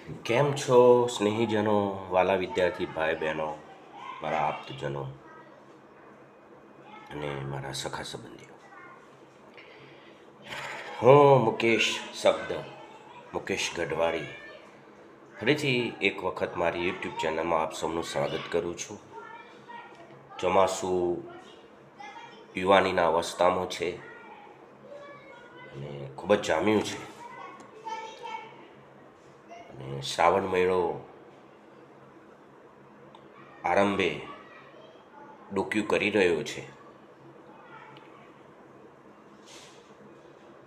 કેમ છો સ્નેહીજનો, વાલા વિદ્યાર્થી ભાઈ બહેનો, મારા આપ્તજનો અને મારા સખા સંબંધીઓ. હું મુકેશ શબ્દ મુકેશ ગઢવાડી ફરીથી એક વખત મારી યુટ્યુબ ચેનલમાં આપ સૌનું સ્વાગત કરું છું. ચોમાસું યુવાનીના અવસ્થામાં છે અને ખૂબ જ જામ્યું છે અને શ્રાવણ મહિનો આરંભે ડોક્યું કરી રહ્યો છે.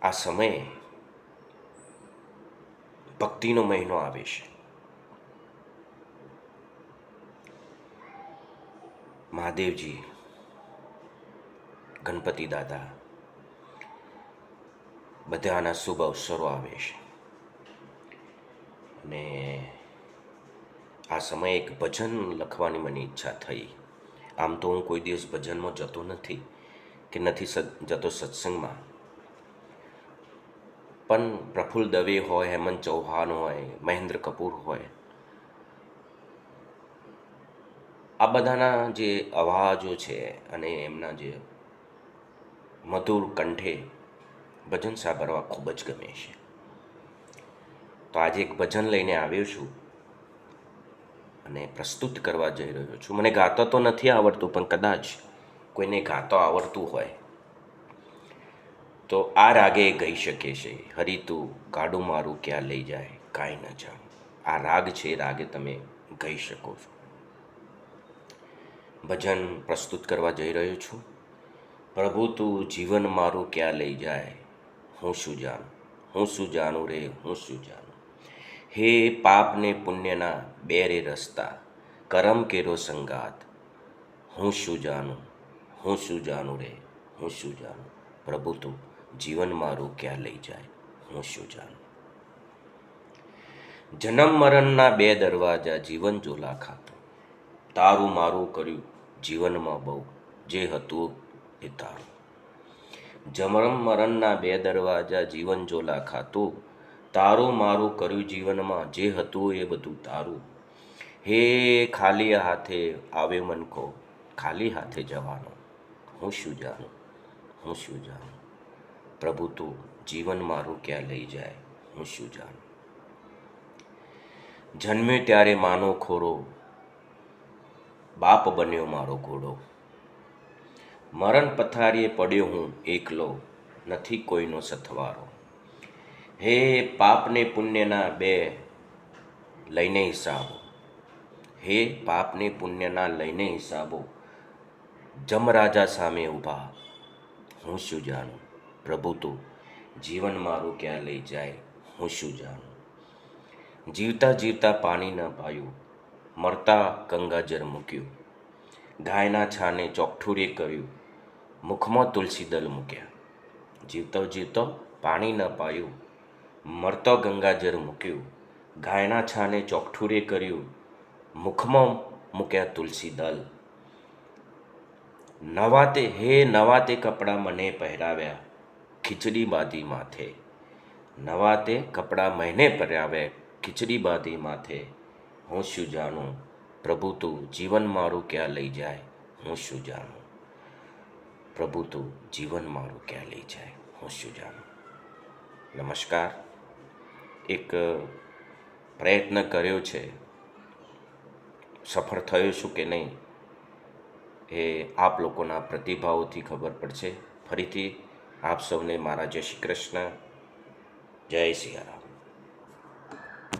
આ સમયે ભક્તિનો મહિનો આવે છે. મહાદેવજી, ગણપતિ દાદા બધાના શુભ અવસરો આવે છે અને આ સમયે એક ભજન લખવાની મને ઈચ્છા થઈ. આમ તો હું કોઈ દિવસ ભજનમાં જતો નથી કે નથી જતો સત્સંગમાં, પણ પ્રફુલ્લ દવે હોય, હેમંત ચૌહાણ હોય, મહેન્દ્ર કપૂર હોય, આ બધાના જે અવાજો છે અને એમના જે મધુર કંઠે ભજન સાંભળવા ખૂબ જ ગમે છે. તો આજે એક ભજન લઈને આવ્યો છું અને પ્રસ્તુત કરવા જઈ રહ્યો છું. મને ગાતો તો નથી આવડતું, પણ કદાચ કોઈને ગાતો આવડતું હોય તો આ રાગે ગઈ શકે છે. હરી તું ગાડું મારું ક્યાં લઈ જાય કાંઈ ન જાણ. આ રાગ છે, રાગે તમે ગઈ શકો છો. ભજન પ્રસ્તુત કરવા જઈ રહ્યો છું. પ્રભુ તું જીવન મારું ક્યાં લઈ જાય, હું શું જાણું, હું શું જાણું રે, હું શું જાણું. હે પાપ ને પુણ્યના બે રે રસ્તા, કરમ કેરો સંગાત, હું શું જાણું, હું શું જાણું રે, હું શું જાણું. પ્રભુ તું જીવન મારું ક્યાં લઈ જાય, હું શું જાણું. જન્મ મરણના બે દરવાજા જીવન જોલા ખાતું, તારું મારું કર્યું જીવનમાં બહુ, જે હતું એ તારું. જન્મ મરણના બે દરવાજા જીવન જોલા ખાતું, તારું મારું કર્યું જીવનમાં, જે હતું એ બધું તારું. હે ખાલી હાથે આવે મન કો, ખાલી હાથે જવાનો, હું શું જાણું, હું શું જાણું. પ્રભુ તું જીવન મારું ક્યાં લઈ જાય, હું શું જાણું. જન્મ્યો ત્યારે માનો ખોરો, બાપ બન્યો મારો ઘોડો. મરણ પથારીએ પડ્યો હું એકલો, નથી કોઈનો સથવારો. હે પાપને પુણ્યના બે લઈને હિસાબો, હે પાપને પુણ્યના લઈને હિસાબો, જમરાજા સામે ઊભા, હું શું જાણું. પ્રભુ તું જીવન મારું ક્યાં લઈ જાય, હું શું જાણું. જીવતા જીવતા પાણી ન પાયું, મરતા ગંગાજળ મૂક્યું. ગાયના છાને ચોકઠું રે કર્યું, મુખમાં તુલસી દલ મૂક્યા. જીવતો જીવતો પાણી ન પાયું, મરતો ગંગાજળ મૂક્યું. ગાયના છાને ચોકઠું રે કર્યું, મુખમાં મૂક્યા તુલસી દલ. નવા તે કપડાં મને પહેરાવ્યા, ખીચડી બાંધી માથે. નવા તે કપડાં મને પહેરાવ્યા, ખીચડી બાંધી માથે. હું શું જાણું. પ્રભુ તું જીવન મારું ક્યાં લઈ જાય, હું શું જાણું. પ્રભુ તું જીવન મારું ક્યાં લઈ જાય, હું શું જાણું. નમસ્કાર. એક પ્રયત્ન કર્યો છે, સફળ થયો છું કે નહીં એ આપ લોકોના પ્રતિભાવોથી ખબર પડશે. ફરીથી આપ સૌને મારા જય શ્રી કૃષ્ણ, જય સિયારામ.